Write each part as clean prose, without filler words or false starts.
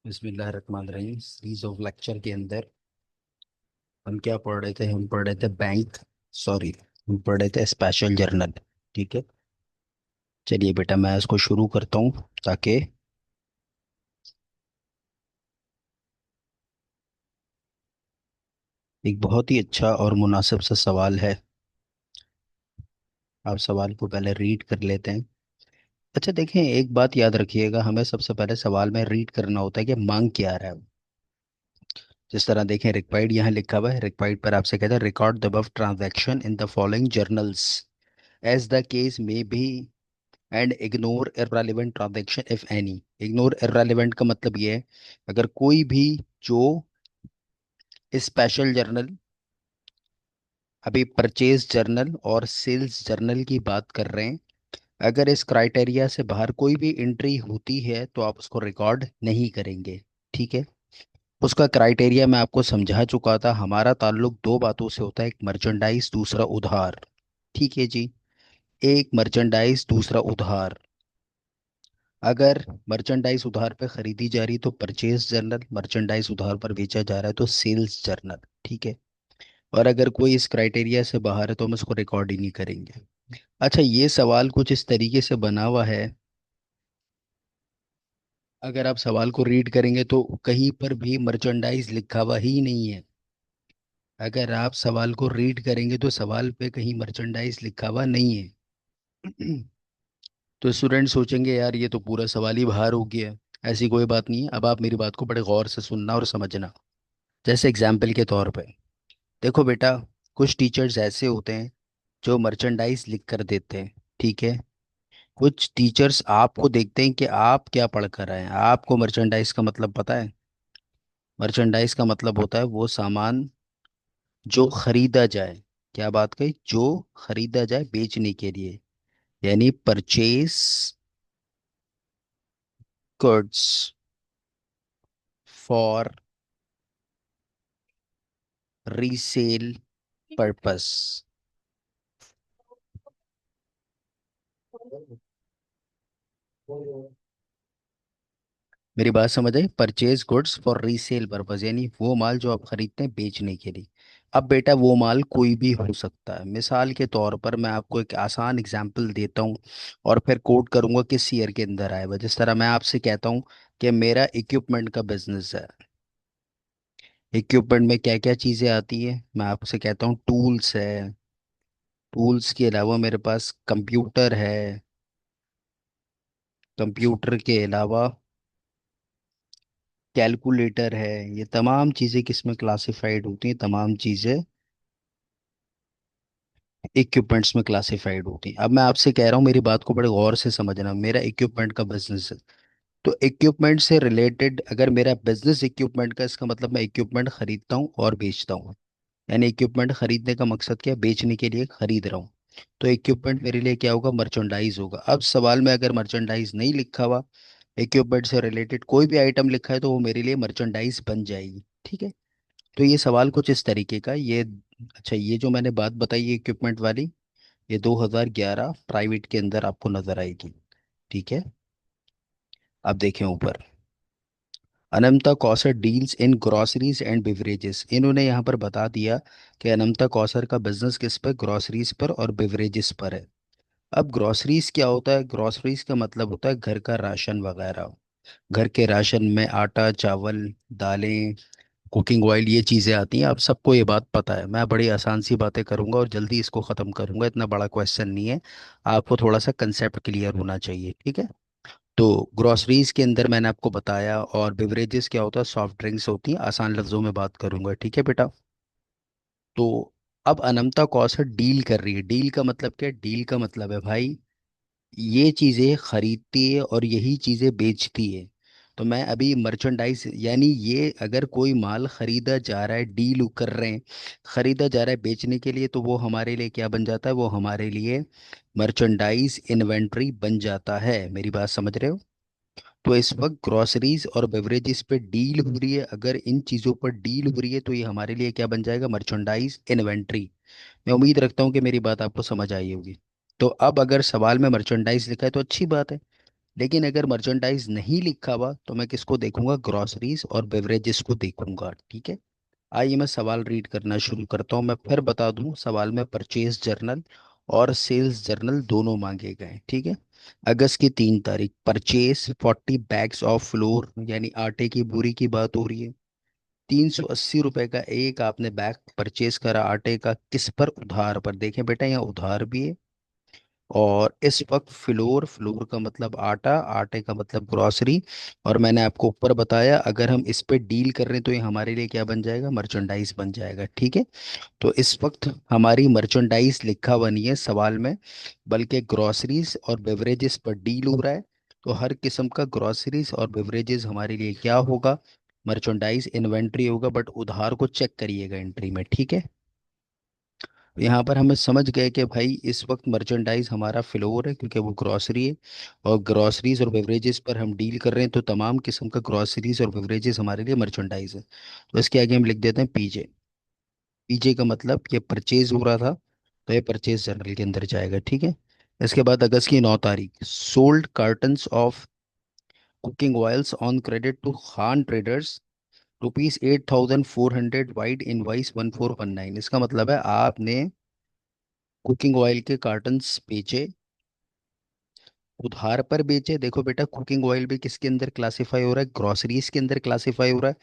बिस्मिल्लाहिर्रहमानिर्रहीम। Series of lecture के अंदर हम क्या पढ़ रहे थे? हम पढ़ रहे थे बैंक, सॉरी, हम पढ़ रहे थे स्पेशल जर्नल। ठीक है, चलिए बेटा मैं इसको शुरू करता हूँ ताकि एक बहुत ही अच्छा और मुनासिब सा सवाल है। आप सवाल को पहले रीड कर लेते हैं। अच्छा देखें, एक बात याद रखिएगा, हमें सबसे पहले सवाल में रीड करना होता है कि मांग क्या आ रहा है। जिस तरह देखें, रिक्वायर्ड यहाँ लिखा हुआ है, रिक्वायर्ड पर आपसे कहता है record the above transaction in the following journals as the case may be and ignore irrelevant transaction if any. Ignore irrelevant का मतलब ये है, अगर कोई भी जो स्पेशल जर्नल, अभी परचेज जर्नल और सेल्स जर्नल की बात कर रहे हैं, अगर इस क्राइटेरिया से बाहर कोई भी एंट्री होती है तो आप उसको रिकॉर्ड नहीं करेंगे। ठीक है, उसका क्राइटेरिया मैं आपको समझा चुका था। हमारा ताल्लुक दो बातों से होता है, एक मर्चेंडाइज दूसरा उधार। ठीक है जी, एक मर्चेंडाइज दूसरा उधार। अगर मर्चेंडाइज उधार पे खरीदी जा रही है तो परचेज जर्नल, मर्चेंडाइज उधार पर बेचा जा रहा है तो सेल्स जर्नल। ठीक है, और अगर कोई इस क्राइटेरिया से बाहर है तो हम इसको रिकॉर्ड ही नहीं करेंगे। अच्छा, ये सवाल कुछ इस तरीके से बना हुआ है, अगर आप सवाल को रीड करेंगे तो कहीं पर भी मर्चेंडाइज लिखा हुआ ही नहीं है। अगर आप सवाल को रीड करेंगे तो सवाल पे कहीं मर्चेंडाइज लिखा हुआ नहीं है। तो स्टूडेंट सोचेंगे यार ये तो पूरा सवाल ही बाहर हो गया है। ऐसी कोई बात नहीं है, अब आप मेरी बात को बड़े गौर से सुनना और समझना। जैसे एग्जाम्पल के तौर पे देखो बेटा, कुछ टीचर्स ऐसे होते हैं जो मर्चेंडाइज लिख कर देते हैं। ठीक है, कुछ टीचर्स आपको देखते हैं कि आप क्या पढ़ कर आए हैं। आपको मर्चेंडाइज का मतलब पता है? मर्चेंडाइज का मतलब होता है वो सामान जो खरीदा जाए। क्या बात कही? जो खरीदा जाए बेचने के लिए, यानी purchase goods for resale purpose. मेरी बात समझ आई? Purchase goods for resale purpose यानी वो माल जो आप खरीदते हैं बेचने के लिए। अब बेटा वो माल कोई भी हो सकता है। मिसाल के तौर पर मैं आपको एक आसान एग्जांपल देता हूँ और फिर कोट करूंगा किस ईयर के अंदर आया हुआ। जिस तरह मैं आपसे कहता हूँ कि मेरा इक्विपमेंट का बिजनेस है। इक्विपमेंट में क्या क्या चीज़ें आती है, मैं आपसे कहता हूँ टूल्स है, टूल्स के अलावा मेरे पास कंप्यूटर है, कंप्यूटर के अलावा कैलकुलेटर है। ये तमाम चीज़ें किस में क्लासिफाइड होती हैं? तमाम चीज़ें इक्विपमेंट्स में क्लासिफाइड होती हैं। अब मैं आपसे कह रहा हूँ, मेरी बात को बड़े गौर से समझना। मेरा इक्विपमेंट का बिजनेस है, तो इक्विपमेंट से रिलेटेड अगर मेरा बिजनेस इक्विपमेंट का, इसका मतलब मैं इक्विपमेंट खरीदता हूँ और बेचता हूँ। यानी इक्विपमेंट खरीदने का मकसद क्या है? बेचने के लिए खरीद रहा हूँ। तो इक्विपमेंट मेरे लिए क्या होगा? मर्चेंडाइज होगा। अब सवाल में अगर मर्चेंडाइज नहीं लिखा हुआ, इक्विपमेंट से रिलेटेड कोई भी आइटम लिखा है तो वो मेरे लिए मर्चेंडाइज बन जाएगी। ठीक है, तो ये सवाल कुछ इस तरीके का ये। अच्छा, ये जो मैंने बात बताई इक्विपमेंट वाली, ये 2011 प्राइवेट के अंदर आपको नजर आएगी। ठीक है, अब देखें ऊपर, Ananta Kausar deals in groceries and beverages. इन्होंने यहाँ पर बता दिया कि अनंता कौसर का बिजनेस किस पर? ग्रोसरीज पर और बिवरेजेस पर है। अब ग्रोसरीज क्या होता है? ग्रोसरीज का मतलब होता है घर का राशन वगैरह। घर के राशन में आटा, चावल, दालें, कुकिंग ऑयल, ये चीज़ें आती हैं। आप सबको ये बात पता है। मैं बड़ी आसान सी बातें करूंगा और जल्दी इसको ख़त्म करूंगा, इतना बड़ा क्वेश्चन नहीं है। आपको थोड़ा सा कंसेप्ट क्लियर होना चाहिए। ठीक है, तो ग्रोसरीज के अंदर मैंने आपको बताया, और बिवरेजेस क्या होता है? सॉफ्ट ड्रिंक्स होती हैं, आसान लफ्जों में बात करूंगा। ठीक है बेटा, तो अब अनंता कौसर डील कर रही है। डील का मतलब क्या है? डील का मतलब है भाई, ये चीज़ें खरीदती है और यही चीज़ें बेचती है। तो मैं अभी मर्चेंडाइज, यानी ये अगर कोई माल खरीदा जा रहा है, डील कर रहे हैं, खरीदा जा रहा है बेचने के लिए, तो वो हमारे लिए क्या बन जाता है? वो हमारे लिए मर्चेंडाइज इन्वेंट्री बन जाता है। मेरी बात समझ रहे हो? तो इस वक्त ग्रोसरीज और बेवरेजेस पे डील हो रही है। अगर इन चीज़ों पर डील हो रही है तो ये हमारे लिए क्या बन जाएगा? Merchandise inventory. मैं उम्मीद रखता हूँ कि मेरी बात आपको समझ आई होगी। तो अब अगर सवाल में मर्चेंडाइज लिखा है तो अच्छी बात है, लेकिन अगर मर्चेंडाइज नहीं लिखा हुआ तो मैं किसको देखूंगा, ग्रोसरीज और बेवरेजेस को देखूंगा, ठीक है। आइए मैं सवाल रीड करना शुरू करता हूँ। मैं फिर बता दूं, सवाल में परचेज जर्नल और सेल्स जर्नल दोनों मांगे गए, ठीक है। अगस्त की 3 तारीख, परचेज 40 बैग्स ऑफ फ्लोर यानी आटे की बोरी की बात हो रही है। 380 रुपए का एक आपने बैग परचेज करा आटे का, किस पर, उधार पर। देखें बेटा, यहाँ उधार भी है। और इस वक्त फ्लोर, फ्लोर का मतलब आटा, आटे का मतलब ग्रोसरी। और मैंने आपको ऊपर बताया अगर हम इस पे डील कर रहे हैं तो ये हमारे लिए क्या बन जाएगा, मर्चेंडाइज बन जाएगा, ठीक है। तो इस वक्त हमारी मर्चेंडाइज लिखा हुआ नहीं है सवाल में, बल्कि ग्रोसरीज और बेवरेजेस पर डील हो रहा है। तो हर किस्म का ग्रोसरीज और बेवरेजेस हमारे लिए क्या होगा, मर्चेंडाइज इन्वेंट्री होगा। बट उधार को चेक करिएगा एंट्री में, ठीक है। यहाँ पर हमें समझ गए कि भाई इस वक्त मर्चेंडाइज हमारा फ्लोर है क्योंकि वो ग्रॉसरी है। और ग्रॉसरीज और बेवरेजेस पर हम डील कर रहे हैं, तो तमाम किस्म का ग्रॉसरीज और बेवरेजेस हमारे लिए मर्चेंडाइज है। तो इसके आगे हम लिख देते हैं पीजे। पीजे का मतलब ये परचेज हो रहा था, तो ये परचेज जर्नल के अंदर जाएगा, ठीक है। इसके बाद अगस्त की 9 तारीख, sold cartons of cooking oils on credit to Khan traders, ₹8,400, vide invoice 1419। इसका मतलब है आपने कुकिंग ऑयल के कार्टन्स बेचे, उधार पर बेचे। देखो बेटा, कुकिंग ऑयल भी किसके अंदर क्लासिफाई हो रहा है, ग्रोसरीज के अंदर क्लासिफाई हो रहा है।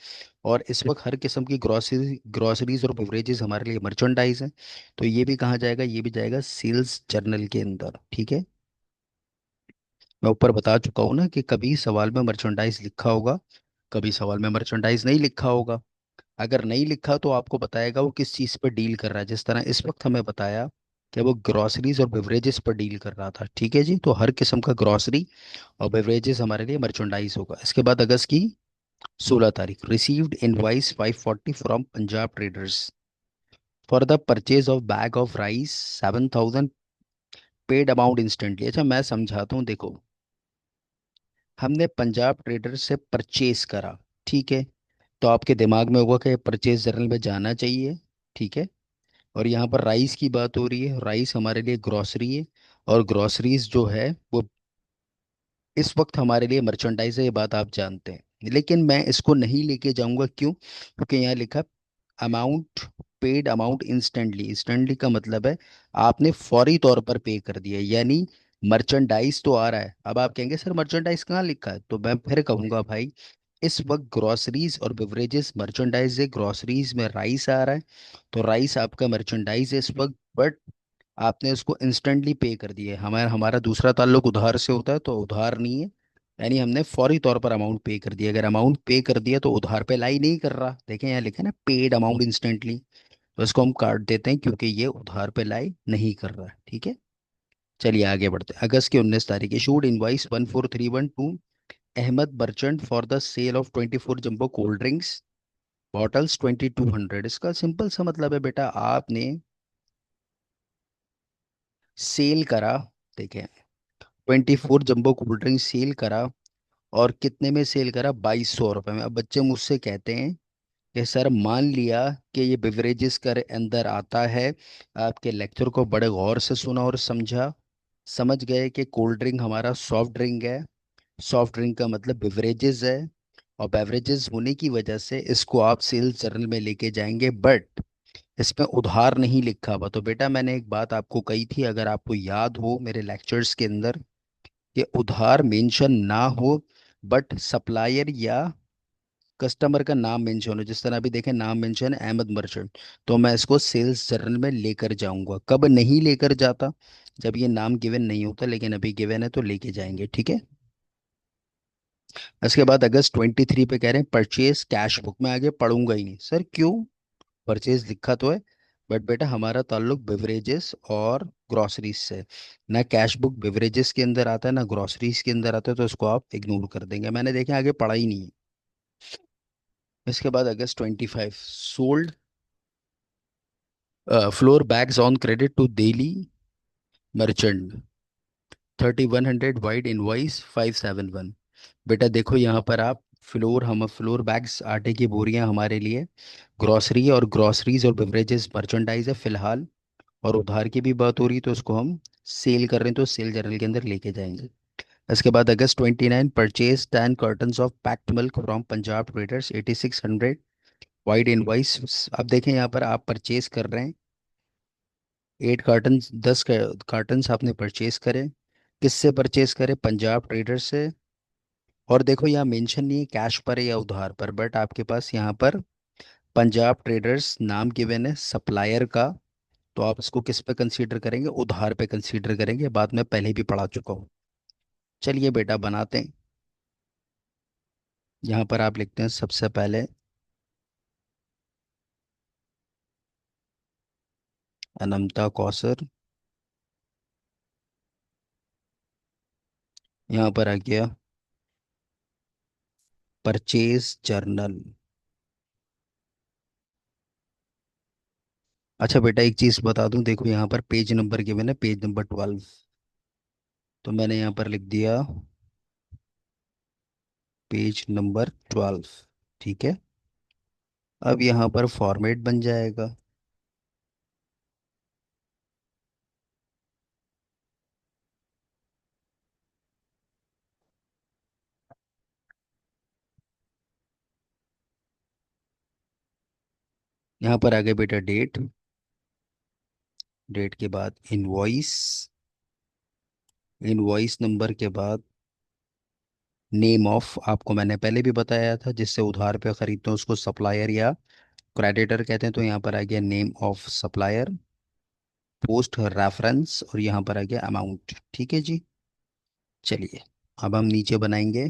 और इस वक्त हर किस्म की ग्रोसरीज और बेवरेजेस हमारे लिए मर्चेंडाइज है। तो ये भी कहाँ जाएगा, ये भी जाएगा सेल्स जर्नल के अंदर, ठीक है। मैं ऊपर बता चुका हूँ ना कि कभी सवाल में मर्चेंडाइज लिखा होगा, कभी सवाल में मर्चेंडाइज नहीं लिखा होगा। अगर नहीं लिखा तो आपको बताएगा वो किस चीज़ पर डील कर रहा है। जिस तरह इस वक्त हमें बताया कि वो ग्रोसरीज और बेवरेजेस पर डील कर रहा था, ठीक है जी। तो हर किस्म का ग्रोसरी और बेवरेजेस हमारे लिए मर्चेंडाइज होगा। इसके बाद अगस्त की 16 तारीख, received invoice 540 from Punjab traders for the purchase of bag of rice 7,000, paid amount instantly. अच्छा मैं समझाता हूँ, देखो, हमने पंजाब ट्रेडर्स से परचेज करा, ठीक है। तो आपके दिमाग में होगा कि परचेज जर्नल में जाना चाहिए, ठीक है। और यहाँ पर राइस की बात हो रही है, राइस हमारे लिए ग्रोसरी है। और ग्रोसरीज जो है वो इस वक्त हमारे लिए मर्चेंडाइज है, ये बात आप जानते हैं। लेकिन मैं इसको नहीं लेके जाऊंगा, क्यों, क्योंकि यहाँ लिखा amount, paid amount instantly. Instantly का मतलब है आपने फौरी तौर पर पे कर दिया, यानी मर्चेंडाइज तो आ रहा है। अब आप कहेंगे सर मर्चेंडाइज कहाँ लिखा है, तो मैं फिर कहूंगा भाई इस वक्त ग्रोसरीज और बेवरेजेस मर्चेंडाइज है। ग्रोसरीज में राइस आ रहा है, तो राइस आपका मर्चेंडाइज है इस वक्त। बट आपने उसको इंस्टेंटली पे कर दिया है। हमारा हमारा दूसरा ताल्लुक उधार से होता है, तो उधार नहीं है, यानी हमने फौरी तौर पर अमाउंट पे कर दिया। अगर अमाउंट पे कर दिया तो उधार पे लाई नहीं कर रहा। देखें यहाँ लिखा है ना, पेड अमाउंट इंस्टेंटली, तो इसको हम काट देते हैं क्योंकि ये उधार पे लाई नहीं कर रहा है, ठीक है। चलिए आगे बढ़ते हैं। अगस्त की 19 तारीख, issued invoice 1431 to Ahmad merchant for the sale of 24 jumbo cold drinks bottles 2200। इसका सिंपल सा मतलब है बेटा, आपने सेल करा, देखें, 24 जंबो कोल्ड ड्रिंक सेल करा। और कितने में सेल करा, 2200 रुपये में। अब बच्चे मुझसे कहते हैं कि सर मान लिया कि ये बिवरेजेस कर अंदर आता है। आपके लेक्चर को बड़े गौर से सुना और समझा, समझ गए कि कोल्ड ड्रिंक हमारा सॉफ्ट ड्रिंक है, सॉफ्ट ड्रिंक का मतलब बिवरेजेस है। और बेवरेजेस होने की वजह से इसको आप सेल्स जर्नल में लेके जाएंगे, बट इसमें उधार नहीं लिखा हुआ। तो बेटा मैंने एक बात आपको कही थी, अगर आपको याद हो मेरे लेक्चर्स के अंदर, कि उधार मेंशन ना हो, बट सप्लायर या कस्टमर का नाम मेंशन हो। जिस तरह अभी देखें नाम मेंशन है अहमद मर्चेंट, तो मैं इसको सेल्स जर्नल में लेकर जाऊंगा। कब नहीं लेकर जाता, जब ये नाम गिवन नहीं होता, लेकिन अभी गिवन है तो लेके जाएंगे, ठीक है। इसके बाद अगस्त 23 पे कह रहे हैं परचेज कैश बुक। में आगे पढ़ूंगा ही नहीं सर, क्यों, परचेज लिखा तो है, बट बेटा हमारा ताल्लुक बेवरेजेस और ग्रोसरीज से। ना कैश बुक बेवरेजेस के अंदर आता है, ना ग्रोसरीज के अंदर आता है, तो इसको आप इग्नोर कर देंगे। मैंने देखे आगे पढ़ा ही नहीं है। इसके बाद अगस्त 25, sold flour bags on credit to daily merchant 3100, vide invoice 571। बेटा देखो यहाँ पर आप फ्लोर, हम फ्लोर बैग्स आटे की बोरियां हमारे लिए ग्रोसरी और ग्रोसरीज और बेवरेजेस मर्चेंडाइज है फिलहाल। और उधार की भी बात हो रही है, तो उसको हम सेल कर रहे हैं, तो सेल जर्नल के अंदर लेके जाएंगे। इसके बाद अगस्त 29 purchase 10 cottons of packed milk from Punjab traders 8600 wide invoice. अब देखें यहाँ पर आप परचेज कर रहे हैं 8 कार्टन, 10 कार्टन्स आपने परचेज करे। किससे परचेज करे? पंजाब ट्रेडर से। और देखो यहाँ मेंशन नहीं है कैश पर है या उधार पर, बट आपके पास यहाँ पर पंजाब ट्रेडर्स नाम गिवन है सप्लायर का। तो आप इसको किस पे कंसीडर करेंगे? उधार पे कंसीडर करेंगे, बात मैं पहले भी पढ़ा चुका हूँ। चलिए बेटा बनाते हैं। यहाँ पर आप लिखते हैं सबसे पहले अनमता कौसर। यहाँ पर आ गया परचेज जर्नल। अच्छा बेटा एक चीज़ बता दूं, देखो यहाँ पर पेज नंबर गिवन है, पेज नंबर 12। तो मैंने यहाँ पर लिख दिया पेज नंबर 12। ठीक है। अब यहाँ पर फॉर्मेट बन जाएगा। यहाँ पर आ गया बेटा डेट। डेट के बाद इनवॉइस। इनवॉइस नंबर के बाद नेम ऑफ, आपको मैंने पहले भी बताया था जिससे उधार पे खरीदते हैं उसको सप्लायर या क्रेडिटर कहते हैं। तो यहाँ पर आ गया name of supplier, post reference, और यहाँ पर आ गया अमाउंट। ठीक है जी। चलिए अब हम नीचे बनाएंगे।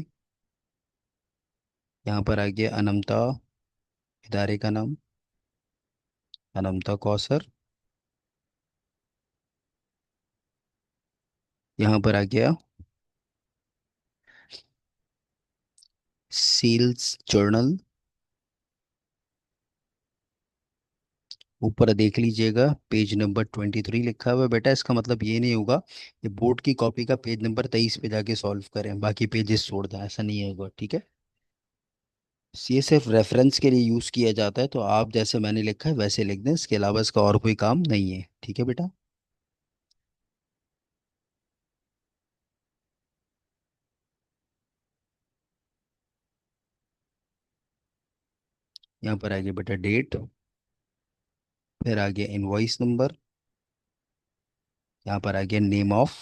यहाँ पर आ गया अनमता, इदारे का नाम अनमता कौसर। यहाँ पर आ गया सेल्स जर्नल। ऊपर देख लीजिएगा पेज नंबर 23 लिखा हुआ है बेटा, इसका मतलब ये नहीं होगा कि बोर्ड की कॉपी का पेज नंबर 23 पे जाके सॉल्व करें बाकी पेजेस छोड़ दें, ऐसा नहीं होगा। ठीक है। ये सिर्फ रेफरेंस के लिए यूज़ किया जाता है, तो आप जैसे मैंने लिखा है वैसे लिख दें, इसके अलावा इसका और कोई काम नहीं है। ठीक है बेटा। यहाँ पर आ गया बेटा डेट, फिर आ गया इनवॉइस नंबर, यहाँ पर आ गया नेम ऑफ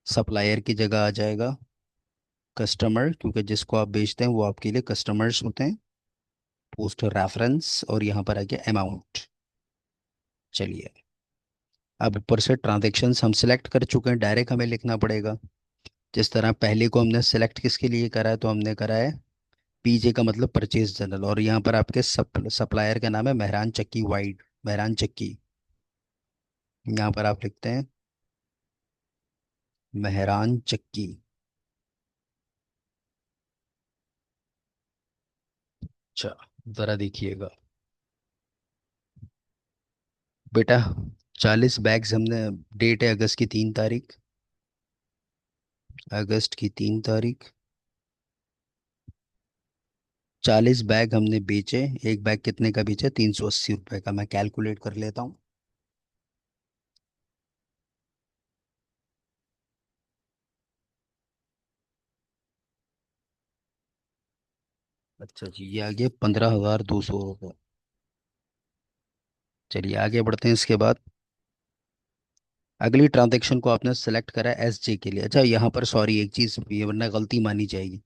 सप्लायर की जगह आ जाएगा कस्टमर, क्योंकि जिसको आप बेचते हैं वो आपके लिए कस्टमर्स होते हैं। पोस्ट रेफरेंस, और यहाँ पर आ गया अमाउंट। चलिए अब ऊपर से ट्रांजेक्शन्स हम सिलेक्ट कर चुके हैं, डायरेक्ट हमें लिखना पड़ेगा। जिस तरह पहले को हमने सेलेक्ट किसके लिए करा है, तो हमने करा है पीजे का मतलब परचेज जनरल, और यहाँ पर आपके सप्लायर का नाम है मेहरान चक्की वाइड, मेहरान चक्की। यहाँ पर आप लिखते हैं मेहरान चक्की। अच्छा ज़रा देखिएगा बेटा, 40 बैग्स हमने, डेट है अगस्त की 3 तारीख, अगस्त की 3 तारीख। 40 बैग हमने बेचे। एक बैग कितने का बेचा? 380 रुपये का। मैं कैलकुलेट कर लेता हूँ। अच्छा जी, ये आ गया 15,200 रुपये। चलिए आगे बढ़ते हैं। इसके बाद अगली ट्रांजैक्शन को आपने सेलेक्ट करा है एसजे के लिए। अच्छा यहाँ पर सॉरी एक चीज़, ये वरना गलती मानी जाएगी।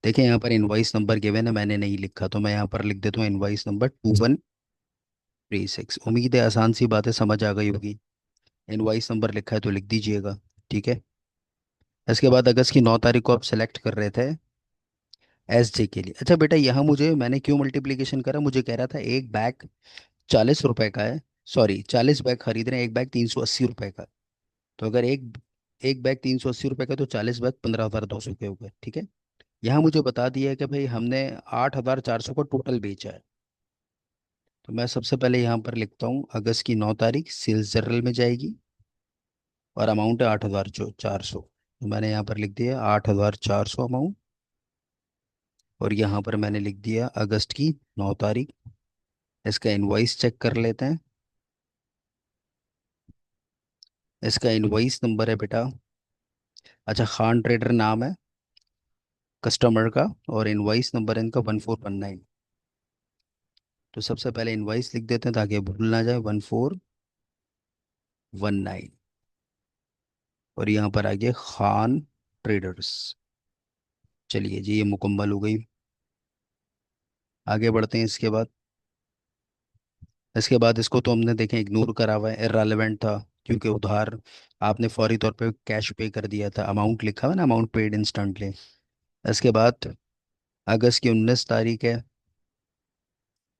देखिए यहाँ पर इनवॉइस नंबर गिवन है, मैंने नहीं लिखा, तो मैं यहाँ पर लिख देता हूँ इनवॉइस नंबर 2136। उम्मीद है आसान सी बात है, समझ आ गई होगी। इनवॉइस नंबर लिखा है तो लिख दीजिएगा। ठीक है। इसके बाद अगस्त की 9 तारीख को आप सेलेक्ट कर रहे थे एसजे के लिए। अच्छा बेटा यहाँ मुझे, मैंने क्यों मल्टीप्लीकेशन करा, मुझे कह रहा था एक बैग 40 रुपए का है, सॉरी 40 बैग खरीद रहे हैं, एक बैग 380 रुपए का। तो अगर एक एक बैग 380 रुपये का, तो 40 बैग 15,200 के हो गए। ठीक है। यहाँ मुझे बता दिया है कि भाई हमने 8,400 का टोटल बेचा है। तो मैं सबसे पहले यहाँ पर लिखता हूँ अगस्त की 9 तारीख सेल्स जर्नल में जाएगी, और अमाउंट है 8,400। तो मैंने यहाँ पर लिख दिया 8,400 अमाउंट, और यहाँ पर मैंने लिख दिया अगस्त की 9 तारीख। इसका इनवॉइस चेक कर लेते हैं। इसका इनवॉइस नंबर है बेटा अच्छा, खान ट्रेडर नाम है कस्टमर का, और इनवाइस नंबर इनका 1419। तो सबसे पहले इनवाइस लिख देते हैं ताकि भूल ना जाए, 1419। और यहाँ पर आ गया खान ट्रेडर्स। चलिए जी, ये मुकम्मल हो गई। आगे बढ़ते हैं इसके बाद। इसके बाद इसको तो हमने देखें इग्नोर करा हुआ है, इररेलेवेंट था, क्योंकि उधार आपने फौरी तौर पे कैश पे कर दिया था, अमाउंट लिखा हुआ है ना, अमाउंट पेड इंस्टेंटली। इसके बाद अगस्त की 19 तारीख है।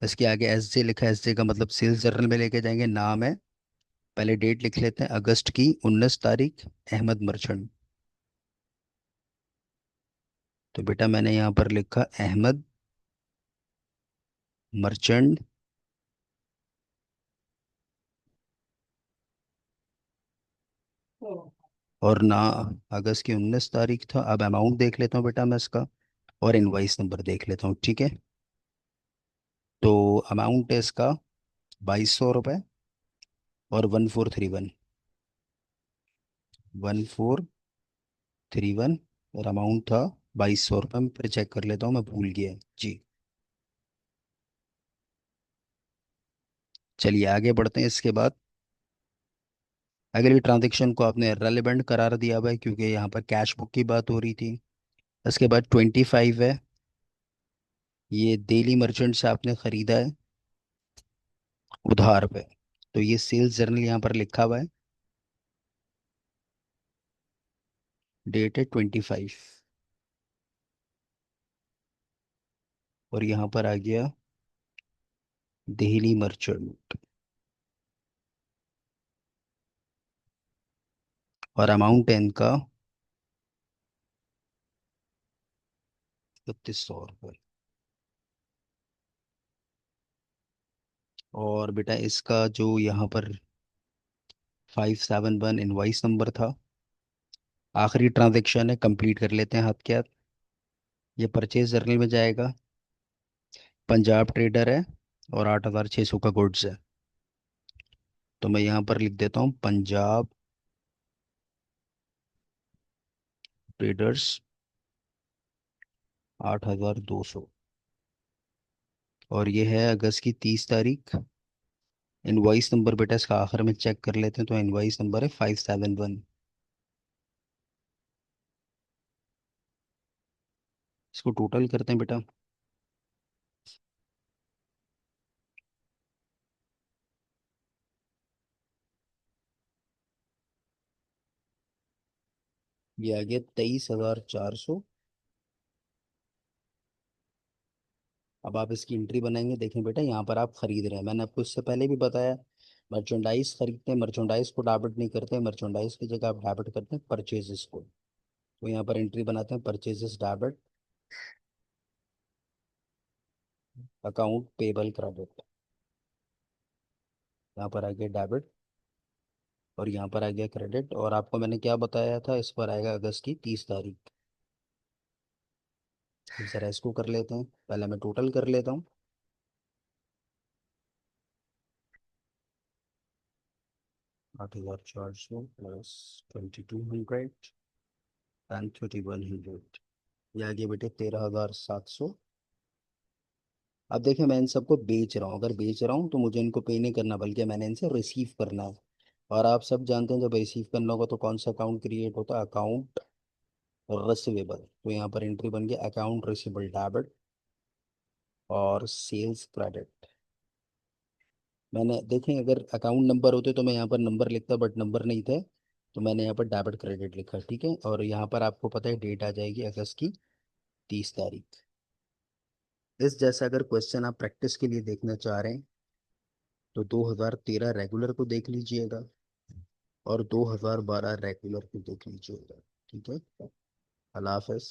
इसके आगे एस जे लिखा है, एस जे का मतलब सेल्स जर्नल में लेके जाएंगे, नाम है। पहले डेट लिख लेते हैं, अगस्त की 19 तारीख, अहमद मर्चेंट। तो बेटा मैंने यहाँ पर लिखा अहमद मर्चेंट। और ना, अगस्त की 19 तारीख था। अब अमाउंट देख लेता हूँ बेटा मैं इसका, और इनवाइस नंबर देख लेता हूँ, ठीक है। तो अमाउंट है इसका 2200 रुपये, और 1431, 1431। और अमाउंट था 2200 रुपये। मैं फिर चेक कर लेता हूँ, मैं भूल गया जी। चलिए आगे बढ़ते हैं इसके बाद। अगली ट्रांजेक्शन को आपने रेलेवेंट करार दिया हुआ है, क्योंकि यहाँ पर कैश बुक की बात हो रही थी। इसके बाद 25 है, ये डेली मर्चेंट से आपने ख़रीदा है उधार पे। तो ये सेल्स जर्नल यहाँ पर लिखा हुआ है, डेट है 25। और यहाँ पर आ गया दिल्ली मर्चेंट, और अमाउंट है इनका 3100 रुपये। और बेटा इसका जो यहाँ पर 571 इनवाइस नंबर था, आखिरी ट्रांजेक्शन है, कंप्लीट कर लेते हैं हाथ के हाथ। ये परचेज जर्नल में जाएगा, पंजाब ट्रेडर है, और 8600 का गुड्स है। तो मैं यहाँ पर लिख देता हूँ पंजाब ट्रेडर्स 8200। और ये है अगस्त की 30 तारीख। इनवाइस नंबर बेटा इसका आखिर में चेक कर लेते हैं, तो इनवाइस नंबर है 571। इसको टोटल करते हैं बेटा। ये आ गया 23,400। अब आप इसकी एंट्री बनाएंगे, देखें बेटा यहाँ पर आप खरीद रहे हैं, मैंने आपको इससे पहले भी बताया, मर्चेंडाइज खरीदते हैं, मर्चेंडाइज को डेबिट नहीं करते, मर्चेंडाइज की जगह आप डेबिट करते हैं परचेजेस को। तो यहाँ पर एंट्री बनाते हैं, purchases debit, account payable credit. यहाँ पर आ गया डेबिट, और यहाँ पर आ गया क्रेडिट। और आपको मैंने क्या बताया था, इस पर आएगा अगस्त की 30 तारीख। तो जरा इसको कर लेते हैं, पहले मैं टोटल कर लेता हूँ। 8,400 प्लस 2200 एंड 3100, ये आ गया बेटे 13,700। अब देखिए मैं इन सबको बेच रहा हूँ, अगर बेच रहा हूँ तो मुझे इनको पे नहीं करना, बल्कि मैंने इनसे रिसीव करना है। और आप सब जानते हैं जब रिसीव करना होगा तो कौन सा अकाउंट क्रिएट होता है, अकाउंट रिसीवेबल। तो यहाँ पर एंट्री बन गया अकाउंट रिसीवेबल डेबिट और सेल्स क्रेडिट। मैंने देखें अगर अकाउंट नंबर होते तो मैं यहाँ पर नंबर लिखता, बट नंबर नहीं थे, तो मैंने यहाँ पर डेबिट क्रेडिट लिखा, ठीक है। और यहाँ पर आपको पता है डेट आ जाएगी अगस्त की 30 तारीख। इस जैसा अगर क्वेश्चन आप प्रैक्टिस के लिए देखना चाह रहे हैं तो 2013 रेगुलर को देख लीजिएगा, और 2012 रेगुलर को देख लीजिएगा, ठीक है। अल्लाह हाफ़िज़।